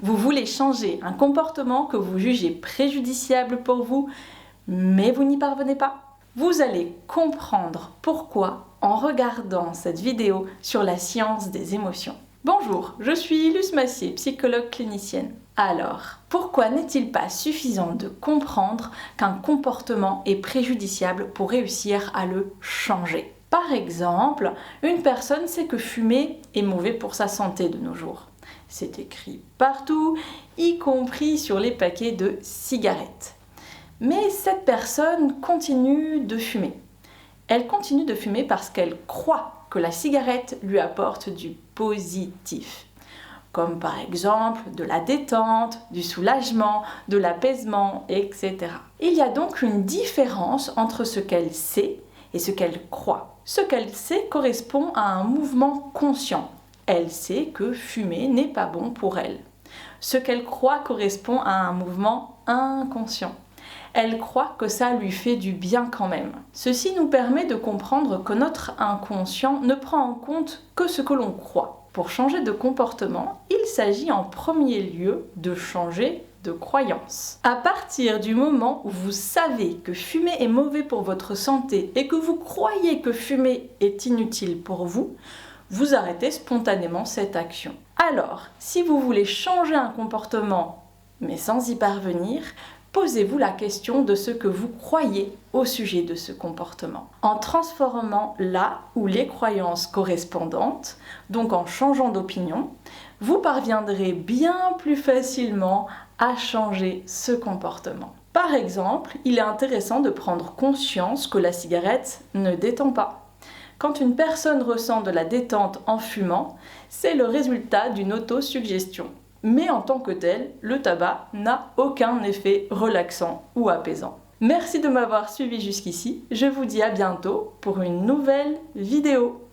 Vous voulez changer un comportement que vous jugez préjudiciable pour vous, mais vous n'y parvenez pas? Vous allez comprendre pourquoi en regardant cette vidéo sur la science des émotions. Bonjour, je suis Luce Massier, psychologue clinicienne. Alors, pourquoi n'est-il pas suffisant de comprendre qu'un comportement est préjudiciable pour réussir à le changer? Par exemple, une personne sait que fumer est mauvais pour sa santé de nos jours. C'est écrit partout, y compris sur les paquets de cigarettes. Mais cette personne continue de fumer. Elle continue de fumer parce qu'elle croit que la cigarette lui apporte du positif, comme par exemple de la détente, du soulagement, de l'apaisement, etc. Il y a donc une différence entre ce qu'elle sait et ce qu'elle croit. Ce qu'elle sait correspond à un mouvement conscient. Elle sait que fumer n'est pas bon pour elle. Ce qu'elle croit correspond à un mouvement inconscient. Elle croit que ça lui fait du bien quand même. Ceci nous permet de comprendre que notre inconscient ne prend en compte que ce que l'on croit. Pour changer de comportement, il s'agit en premier lieu de changer de croyance. À partir du moment où vous savez que fumer est mauvais pour votre santé et que vous croyez que fumer est inutile pour vous, vous arrêtez spontanément cette action. Alors, si vous voulez changer un comportement, mais sans y parvenir, posez-vous la question de ce que vous croyez au sujet de ce comportement. En transformant la ou les croyances correspondantes, donc en changeant d'opinion, vous parviendrez bien plus facilement à changer ce comportement. Par exemple, il est intéressant de prendre conscience que la cigarette ne détend pas. Quand une personne ressent de la détente en fumant, c'est le résultat d'une autosuggestion. Mais en tant que tel, le tabac n'a aucun effet relaxant ou apaisant. Merci de m'avoir suivi jusqu'ici, je vous dis à bientôt pour une nouvelle vidéo.